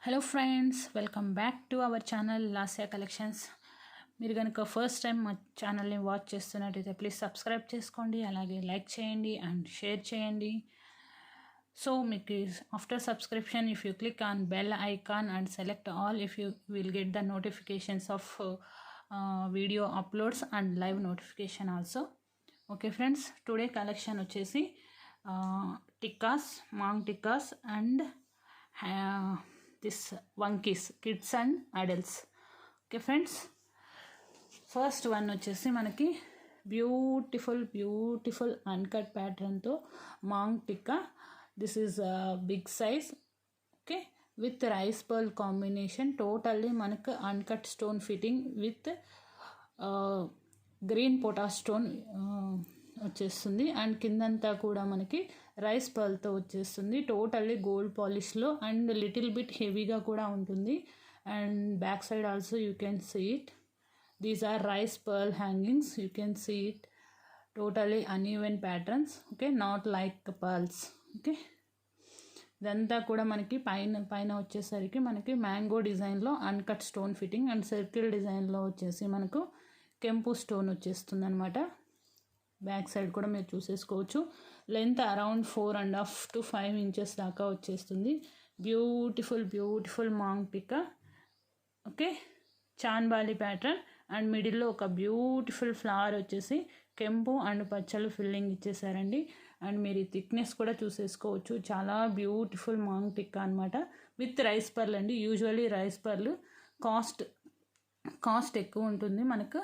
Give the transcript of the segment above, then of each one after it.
Hello friends, welcome back to our channel Lasya collections. మీరు కనుక first time మా ఛానల్ని వాచ్ చేస్తున్నట్టయితే ప్లీజ్ సబ్స్క్రైబ్ చేసుకోండి, అలాగే లైక్ చేయండి అండ్ షేర్ చేయండి. సో మీకు after subscription if you click on bell icon and select all, if you will get the notifications of video uploads and live notification also. Okay friends, today collection వచ్చేసి tikkas, maang tikkas and this vankis kids and adults. Okay friends, first one వచ్చేసి మనకి beautiful uncut ప్యాటర్న్తో maang tikka. This is big size. Okay, with rice pearl combination. Totally మనకు uncut stone fitting with green పొటా stone వచ్చేస్తుంది. And కిందంతా కూడా మనకి రైస్ పర్ల్తో వచ్చేస్తుంది. టోటల్లీ గోల్డ్ పాలిష్లో అండ్ లిటిల్ బిట్ హెవీగా కూడా ఉంటుంది. And back side also you can see it. These are rice pearl hangings. You can see it totally uneven patterns. Okay, not like pearls. Okay, ఇదంతా కూడా మనకి పైన వచ్చేసరికి మనకి మ్యాంగో డిజైన్లో uncut stone fitting and circle డిజైన్లో వచ్చేసి మనకు కెంపు స్టోన్ వచ్చేస్తుంది అనమాట. బ్యాక్ సైడ్ కూడా మీరు చూసేసుకోవచ్చు. లెంత్ అరౌండ్ 4.5 to 5 inches దాకా వచ్చేస్తుంది. Beautiful maang tikka. Okay, chandbali pattern and మిడిల్లో ఒక బ్యూటిఫుల్ ఫ్లవర్ వచ్చేసి కెంపు అండ్ పచ్చలు ఫిల్లింగ్ ఇచ్చేసారండి. అండ్ మీరు ఈ థిక్నెస్ కూడా చూసేసుకోవచ్చు. చాలా బ్యూటిఫుల్ మాంగ్ టిక్కా అనమాట. విత్ రైస్ పర్ల్ అండి. యూజువల్లీ రైస్ పర్ల్ కాస్ట్ ఎక్కువ ఉంటుంది మనకు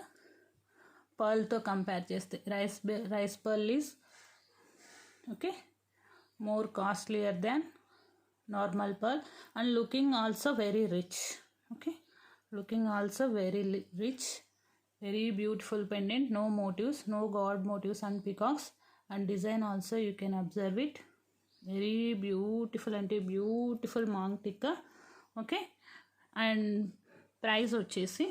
పర్ల్తో కంపేర్ చేస్తే. Rice pearl is okay more costlier than normal pearl and looking also very rich. Okay, looking also very rich. Very beautiful pendant. No motifs, no god motifs and peacocks. And design also you can observe it. Very beautiful అంటే beautiful maang tikka. Okay, and price వచ్చేసి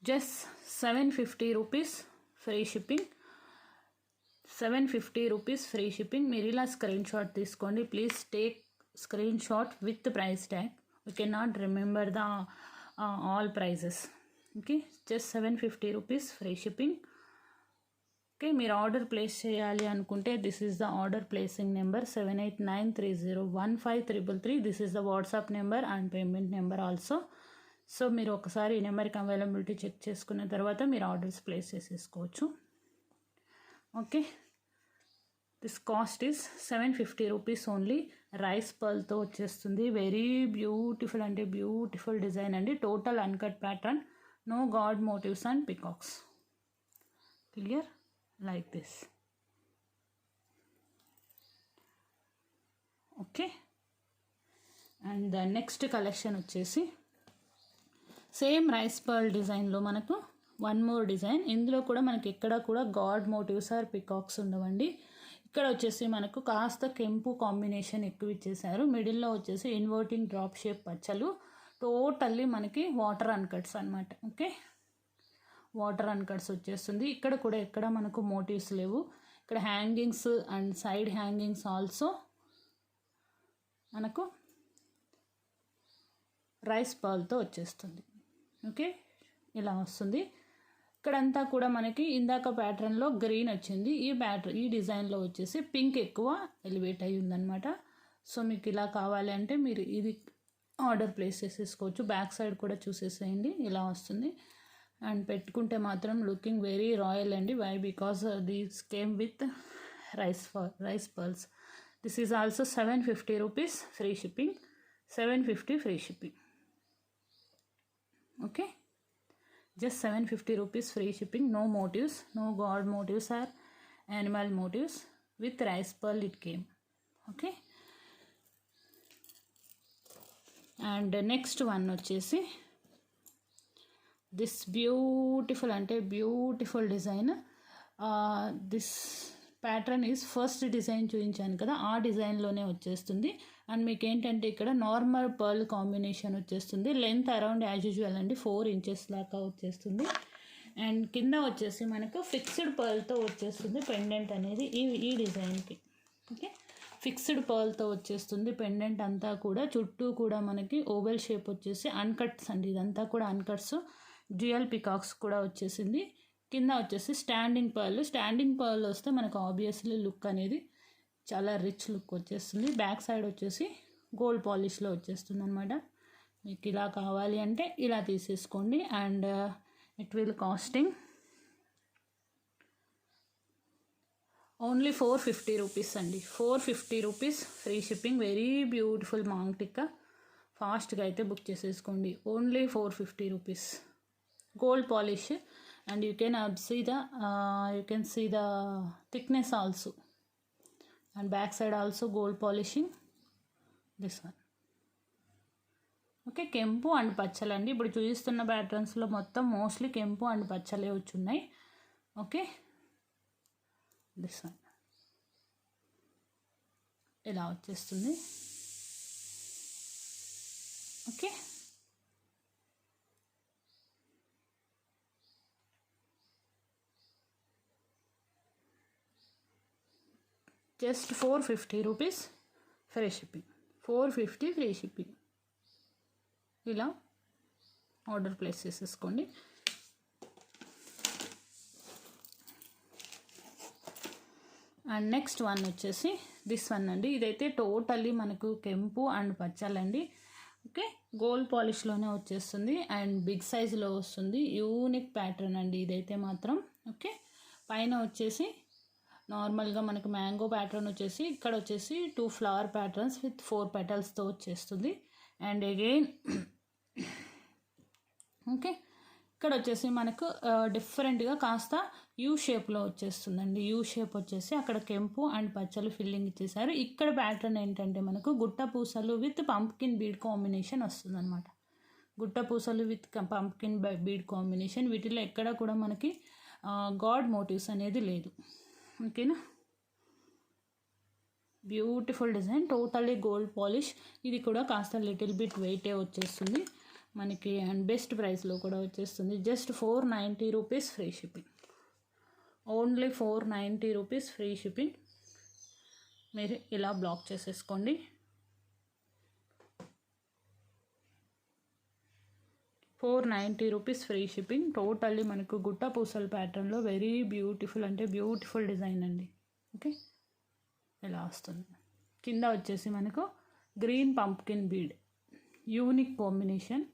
just 750 rupees free shipping. 750 rupees free shipping. మీరు ఇలా screen shot తీసుకోండి. Please take screen shot with price tag. We can not remember the all prices. Okay, just 750 rupees free shipping. Okay, మీరు order place చేయాలి అనుకుంటే this is the order placing number 7893015333. This is the WhatsApp number and payment number also. So మీరు ఒకసారి ఈ నెంబర్కి availability check చేసుకున్న తర్వాత మీరు ఆర్డర్స్ ప్లేస్ చేసేసుకోవచ్చు. Okay, this cost is 750 rupees only. Rice పర్ల్తో వచ్చేస్తుంది. వెరీ బ్యూటిఫుల్ అంటే బ్యూటిఫుల్ డిజైన్ అండి. Total uncut pattern. No god motifs and peacocks. Clear? Like this. Okay, and the next collection వచ్చేసి same rice pearl డిజైన్లో మనకు one more design. ఇందులో కూడా మనకి ఎక్కడ కూడా గాడ్ మోటివ్స్ ఆర్ పికాక్స్ ఉండవండి. ఇక్కడ వచ్చేసి మనకు కాస్త కెంపు కాంబినేషన్ ఎక్కువ ఇచ్చేసారు. మిడిల్లో వచ్చేసి ఇన్వర్టింగ్ డ్రాప్ షేప్ పచ్చలు. టోటల్లీ మనకి వాటర్ అన్కట్స్ అనమాట. ఓకే, వాటర్ అన్కట్స్ వచ్చేస్తుంది. ఇక్కడ కూడా ఎక్కడ మనకు మోటివ్స్ లేవు. ఇక్కడ hangings and side hangings also మనకు రైస్ పర్ల్తో వచ్చేస్తుంది. ఓకే, ఇలా వస్తుంది. ఇక్కడంతా కూడా మనకి ఇందాక ప్యాటర్న్లో గ్రీన్ వచ్చింది. ఈ డిజైన్లో వచ్చేసి పింక్ ఎక్కువ ఎలివేట్ అయ్యి ఉందన్నమాట. సో మీకు ఇలా కావాలి అంటే మీరు ఇది ఆర్డర్ ప్లేస్ చేసేసుకోవచ్చు. బ్యాక్ సైడ్ కూడా చూసేసేయండి, ఇలా వస్తుంది. అండ్ పెట్టుకుంటే మాత్రం లుకింగ్ వెరీ రాయల్ అండి. Why? Because these came with rice pearls. This is also 750 rupees free shipping. 750 free shipping. Okay, just 750 rupees free shipping. No motifs, no god motifs or animal motifs. With rice pearl it came. Okay, and next one వచ్చేసి this beautiful అంటే beautiful design. This pattern is first design చూపించాను కదా, ఆ డిజైన్లోనే వచ్చేస్తుంది. And మీకు ఏంటంటే ఇక్కడ normal pearl combination వచ్చేస్తుంది. లెంత్ అరౌండ్ యాజ్ యూజువల్ అండి 4 inches దాకా వచ్చేస్తుంది. అండ్ కింద వచ్చేసి మనకు ఫిక్స్డ్ పర్ల్తో వచ్చేస్తుంది పెండెంట్ అనేది ఈ డిజైన్కి. ఓకే, ఫిక్స్డ్ పర్ల్తో వచ్చేస్తుంది. పెండెంట్ అంతా కూడా చుట్టూ కూడా మనకి ఓవెల్ షేప్ వచ్చేసి అన్కట్స్ అండి, ఇదంతా కూడా అన్కట్స్. డ్యూయల్ పికాక్స్ కూడా వచ్చేసింది. కింద వచ్చేసి స్టాండింగ్ పర్ల్ వస్తే మనకు ఆబ్వియస్లీ లుక్ అనేది చాలా రిచ్ లుక్ వచ్చేస్తుంది. బ్యాక్ సైడ్ వచ్చేసి గోల్డ్ పాలిష్లో వచ్చేస్తుంది అనమాట. మీకు ఇలా కావాలి అంటే ఇలా తీసేసుకోండి. And it will costing only 450 rupees అండి. 450 rupees free shipping. Very beautiful maang tikka. ఫాస్ట్గా అయితే బుక్ చేసేసుకోండి. Only 450 rupees. Gold polish and you can see the thickness also. And back side also gold polishing. This one. Okay, కెంపు and పచ్చలండి. ఇప్పుడు చూపిస్తున్న ప్యాటర్న్స్లో మొత్తం మోస్ట్లీ కెంపు అండ్ పచ్చలే వచ్చున్నాయి. ఓకే, దిస్ వన్ ఇలా వచ్చేస్తుంది. Okay, just 450 rupees free shipping. 450 free shipping. ఇలా ఆర్డర్ ప్లేస్ చేసేసుకోండి. అండ్ నెక్స్ట్ వన్ వచ్చేసి దిస్ వన్ అండి. ఇదైతే టోటల్లీ మనకు కెంపు అండ్ పచ్చలండి. ఓకే, గోల్డ్ పాలిష్లోనే వచ్చేస్తుంది అండ్ బిగ్ సైజులో వస్తుంది. యూనిక్ ప్యాటర్న్ అండి ఇదైతే మాత్రం. ఓకే, పైన వచ్చేసి నార్మల్గా మనకు మ్యాంగో ప్యాటర్న్ వచ్చేసి ఇక్కడ వచ్చేసి 2 ఫ్లవర్ ప్యాటర్న్స్ విత్ 4 పెటల్స్తో వచ్చేస్తుంది. అండ్ అగైన్ ఓకే, ఇక్కడ వచ్చేసి మనకు డిఫరెంట్గా కాస్త యూ షేప్లో వచ్చేస్తుందండి. యూ షేప్ వచ్చేసి అక్కడ కెంపు అండ్ పచ్చలు ఫిల్లింగ్ ఇచ్చేసారు. ఇక్కడ ప్యాటర్న్ ఏంటంటే మనకు గుట్ట పూసలు విత్ పంప్కిన్ బీడ్ కాంబినేషన్ వస్తుంది అనమాట. గుట్ట పూసలు విత్ పంప్కిన్ బీడ్ కాంబినేషన్. వీటిలో ఎక్కడ కూడా మనకి గాడ్ మోటివ్స్ అనేది లేదు. ఓకేనా, beautiful design, totally gold polish. ఇది కూడా కాస్త లిటిల్ బిట్ వెయిటే వచ్చేస్తుంది మనకి అండ్ బెస్ట్ ప్రైస్లో కూడా వచ్చేస్తుంది. Just 490 rupees free shipping. Only 490 rupees free shipping. మీరు ఇలా బ్లాక్ చేసేసుకోండి. 490 రూపీస్ ఫ్రీ షిప్పింగ్. టోటల్లీ మనకు గుట్ట పూసల ప్యాటర్న్లో వెరీ బ్యూటిఫుల్ అంటే బ్యూటిఫుల్ డిజైన్ అండి. ఓకే, ఇలా వస్తుంది. కింద వచ్చేసి మనకు green pumpkin bead, unique combination.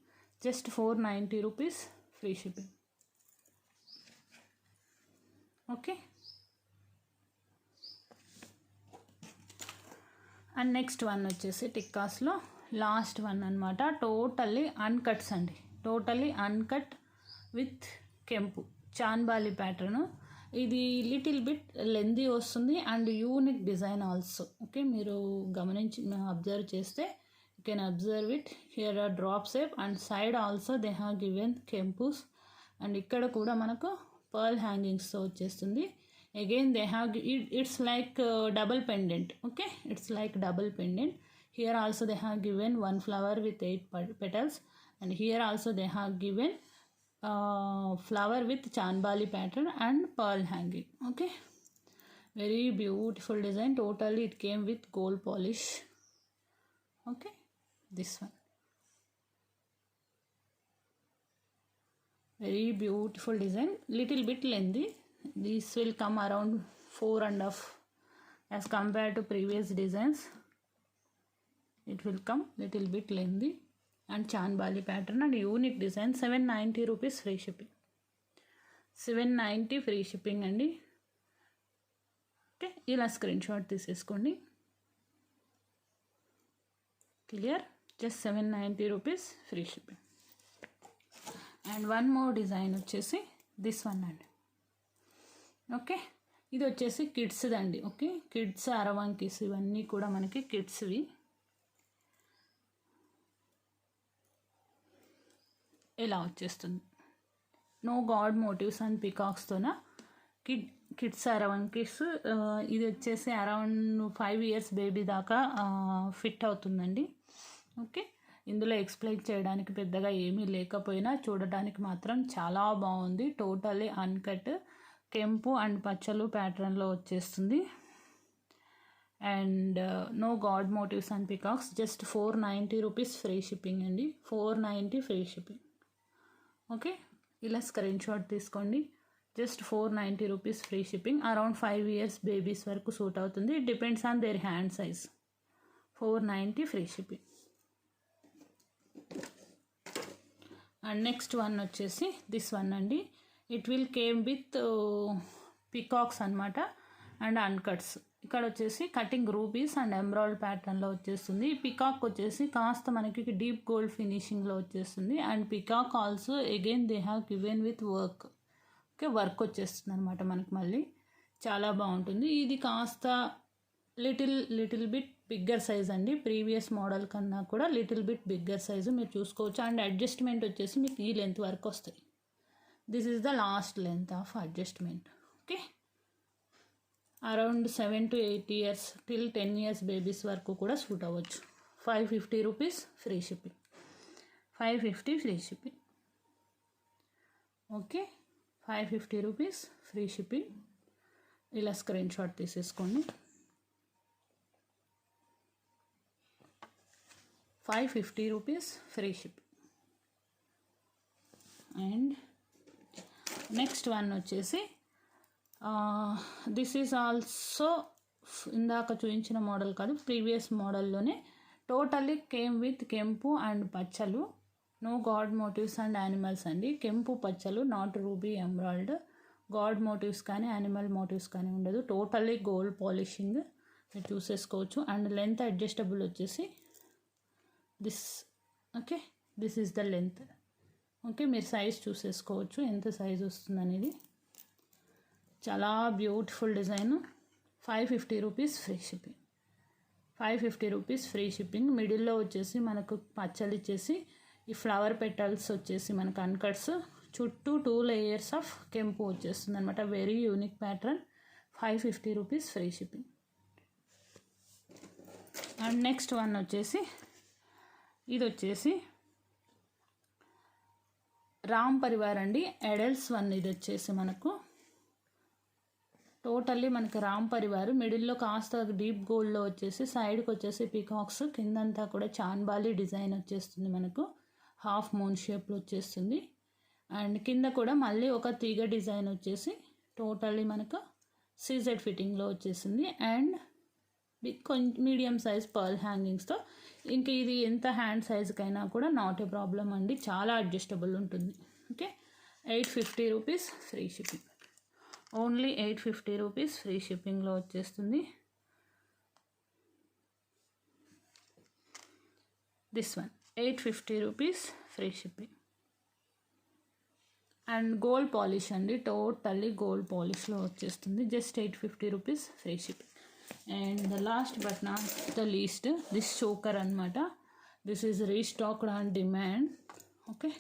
Just 490 rupees free shipping. Okay, and next one వచ్చేసి టిక్కాస్లో లాస్ట్ వన్ అనమాట. టోటల్లీ అన్కట్స్ అండి. టోటల్లీ అన్కట్ విత్ కెంపు చాన్బాలి ప్యాటర్న్. ఇది లిటిల్ బిట్ లెందీ వస్తుంది and unique design also. Okay, మీరు గమనించి అబ్జర్వ్ చేస్తే you can observe it. Here are drop shape and side also they have given కెంపుస్. అండ్ ఇక్కడ కూడా మనకు పర్ల్ హ్యాంగింగ్స్తో వచ్చేస్తుంది. Again they have it's like double pendant. Okay, it's like double pendant. Here also they have given 1 flower with 8 petals, and here also they have given flower with chanbali pattern and pearl hanging. Okay, very beautiful design. Totally it came with gold polish. Okay, this one very beautiful design, little bit lengthy. This will come around 4.5 as compared to previous designs. It will come little bit lengthy and chanbali pattern and unique design. 790 rupees free shipping. 790 free shipping అండి. Okay, ఇలా screen shot తీసేసుకోండి. Clear, just 790 rupees free shipping. And one more design వచ్చేసి this one అండి. Okay, ఇది వచ్చేసి కిడ్స్ది అండి. Okay, kids అరవంకీస్ ఇవన్నీ కూడా మనకి కిడ్స్వి. ఇలా వచ్చేస్తుంది. నో గాడ్ మోటివ్స్ అండ్ పికాక్స్తోన కిడ్స్ అరవంకీస్. ఇది వచ్చేసి అరౌండ్ 5 years బేబీ దాకా ఫిట్ అవుతుందండి. ఓకే, ఇందులో ఎక్స్ప్లెయిన్ చేయడానికి పెద్దగా ఏమీ లేకపోయినా చూడడానికి మాత్రం చాలా బాగుంది. టోటల్లీ అన్కట్ కెంపు అండ్ పచ్చలు ప్యాటర్న్లో వచ్చేస్తుంది. And no god motifs and peacocks, just 490 rupees free shipping అండి. 490 ఫ్రీ షిప్పింగ్. ఓకే, ఇలా స్క్రీన్ షాట్ తీసుకోండి. Just 490 rupees free shipping. Around 5 years babies వరకు సూట్ అవుతుంది. It depends on their hand size. 490 free shipping. And next one వచ్చేసి this one అండి. It will came with peacocks అనమాట and uncuts. ఇక్కడ వచ్చేసి cutting rubies and ఎంబ్రాయిడ్ ప్యాటర్న్లో వచ్చేస్తుంది. Peacock వచ్చేసి కాస్త మనకి డీప్ గోల్డ్ ఫినిషింగ్లో వచ్చేస్తుంది. And peacock also again they have given with work. Okay, work వచ్చేస్తుంది అనమాట మనకి. మళ్ళీ చాలా బాగుంటుంది. ఇది కాస్త లిటిల్ బిట్ బిగ్గర్ సైజ్ అండి. ప్రీవియస్ మోడల్ కన్నా కూడా లిటిల్ బిట్ బిగ్గర్ సైజు మీరు చూసుకోవచ్చు. అండ్ అడ్జస్ట్మెంట్ వచ్చేసి మీకు ఈ లెంత్ వరకు వస్తాయి. This is the last length of adjustment. Okay, around 7 to 8 years till 10 years babies వరకు కూడా సూట్ అవ్వచ్చు. 550 rupees free shipping. 550 free shipping. Okay, 550 rupees free shipping. ఇలా స్క్రీన్ షాట్ తీసేసుకోండి. 550 rupees free shipping. And next one వచ్చేసి this is also ఇందాక చూపించిన model కాదు, previous మోడల్లోనే టోటల్లీ కేమ్ విత్ కెంపు అండ్ పచ్చలు. No god motifs and animals అండి. కెంపు పచ్చలు, not ruby emerald. God motifs కానీ యానిమల్ మోటివ్స్ కానీ ఉండదు. టోటల్లీ గోల్డ్ పాలిషింగ్ మీరు చూసేసుకోవచ్చు. అండ్ లెంత్ అడ్జస్టబుల్ వచ్చేసి this. Okay, this is the length. Okay, మీరు సైజ్ చూసేసుకోవచ్చు ఎంత సైజ్ వస్తుంది అనేది. చాలా beautiful design. 550 rupees free shipping. 550 rupees free shipping. మిడిల్లో వచ్చేసి మనకు పచ్చలు ఇచ్చేసి ఈ ఫ్లవర్ పెటల్స్ వచ్చేసి మనకు అన్కట్స్, చుట్టూ 2 layers ఆఫ్ కెంపు వచ్చేస్తుంది అనమాట. Very unique pattern. 550 rupees free shipping. And next one వచ్చేసి ఇది వచ్చేసి రామ్ పరివార్ అండి. ఎడల్స్ వన్. ఇది వచ్చేసి మనకు టోటల్లీ మనకి రామ్ పరివార్. మిడిల్లో కాస్త డీప్ గోల్డ్లో వచ్చేసి సైడ్కి వచ్చేసి పీకాక్స్, కిందంతా కూడా చాన్బాలి డిజైన్ వచ్చేస్తుంది మనకు. హాఫ్ మూన్ షేప్లో వచ్చేస్తుంది. అండ్ కింద కూడా మళ్ళీ ఒక తీగ డిజైన్ వచ్చేసి టోటల్లీ మనకు సీజెడ్ ఫిట్టింగ్లో వచ్చేసింది. అండ్ కొంచెం మీడియం సైజ్ పర్ల్ హ్యాంగింగ్స్తో. ఇంకా ఇది ఎంత హ్యాండ్ సైజ్కైనా కూడా నాట్ ఏ ప్రాబ్లం అండి. చాలా అడ్జస్టబుల్ ఉంటుంది. Okay, 850 rupees free shipping. Only 850 rupees free షిప్పింగ్లో వచ్చేస్తుంది. This one 850 rupees free shipping. And gold polish అండి. టోటల్లీ గోల్డ్ పాలిష్లో వచ్చేస్తుంది. Just 850 rupees free shipping. And the last but not the least, this choker అనమాట. This is restocked on demand. Okay,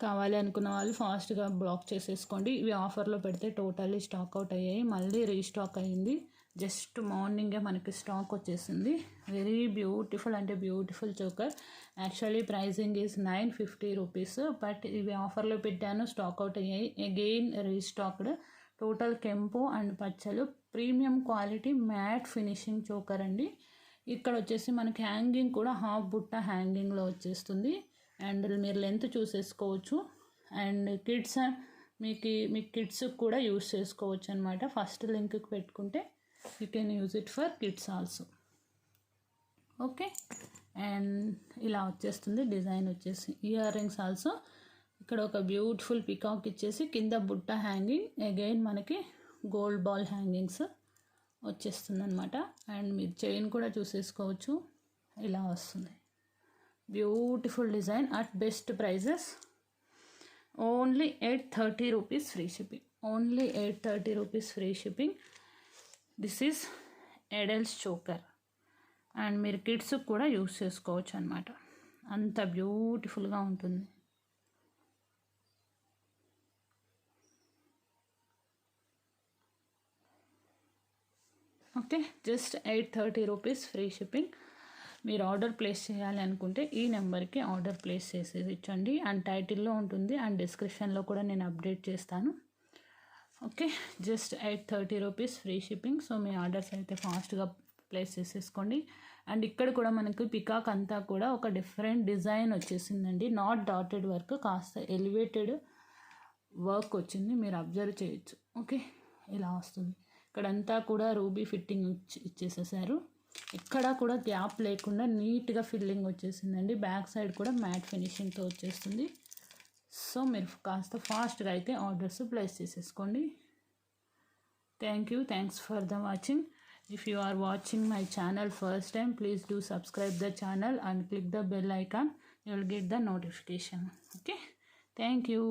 కావాలి అనుకున్న వాళ్ళు ఫాస్ట్గా బ్లాక్ చేసేసుకోండి. ఇవి ఆఫర్లో పెడితే టోటల్లీ స్టాక్ అవుట్ అయ్యాయి. మళ్ళీ రీస్టాక్ అయ్యింది. జస్ట్ మార్నింగే మనకి స్టాక్ వచ్చేసింది. వెరీ బ్యూటిఫుల్ అంటే beautiful choker. Actually pricing is 950 rupees. But ఇవి ఆఫర్లో పెట్టాను, స్టాక్ అవుట్ అయ్యాయి. Again restocked. టోటల్ కెంపు అండ్ పచ్చలు, premium quality matte finishing choker అండి. ఇక్కడ వచ్చేసి మనకి హ్యాంగింగ్ కూడా హాఫ్ బుట్ట హ్యాంగింగ్లో వచ్చేస్తుంది. అండ్ మీరు లెంత్ చూసేసుకోవచ్చు. అండ్ కిడ్స్ మీ కిడ్స్ కూడా యూస్ చేసుకోవచ్చు అనమాట. ఫస్ట్ లింక్కి పెట్టుకుంటే you can use it for kids also. Okay, and ఇలా వచ్చేస్తుంది డిజైన్ వచ్చేసి. ఇయర్ రింగ్స్ ఆల్సో ఇక్కడ ఒక బ్యూటిఫుల్ పికాక్ ఇచ్చేసి కింద బుట్ట హ్యాంగింగ్, అగైన్ మనకి గోల్డ్ బాల్ హ్యాంగింగ్స్ వచ్చేస్తుంది అనమాట. అండ్ మీరు చైన్ కూడా చూసేసుకోవచ్చు. ఇలా వస్తుంది. Beautiful design at best prizes. Only 830 rupees free shipping. Only 830 rupees free shipping. This is adults choker. And మీరు కిడ్స్ కూడా యూస్ చేసుకోవచ్చు అనమాట. అంత బ్యూటిఫుల్గా ఉంటుంది. Okay, just 830 rupees free shipping. మీరు ఆర్డర్ ప్లేస్ చేయాలి అనుకుంటే ఈ నెంబర్కి ఆర్డర్ ప్లేస్ చేసేది ఇచ్చండి. అండ్ టైటిల్లో ఉంటుంది అండ్ డిస్క్రిప్షన్లో కూడా నేను అప్డేట్ చేస్తాను. Okay, just 830 rupees free shipping. So మీ ఆర్డర్స్ అయితే ఫాస్ట్గా ప్లేస్ చేసేసుకోండి. అండ్ ఇక్కడ కూడా మనకి పికాక్ అంతా కూడా ఒక డిఫరెంట్ డిజైన్ వచ్చేసిందండి. నాట్ డాటెడ్ వర్క్, కాస్త ఎలివేటెడ్ వర్క్ వచ్చింది, మీరు అబ్జర్వ్ చేయొచ్చు. ఓకే, ఇలా వస్తుంది. ఇక్కడంతా కూడా రూబీ ఫిట్టింగ్ ఇచ్చేసేసారు. ఎక్కడా కూడా గ్యాప్ లేకుండా నీట్గా ఫిల్లింగ్ వచ్చేసిందండి. బ్యాక్ సైడ్ కూడా మ్యాట్ ఫినిషింగ్తో వచ్చేస్తుంది. సో మీరు కాస్త ఫాస్ట్గా అయితే ఆర్డర్స్ ప్లేస్ చేసేసుకోండి. Thanks for the watching. If you are watching my channel first time, please do subscribe the channel and click the bell icon. You will get the notification. Okay, thank you.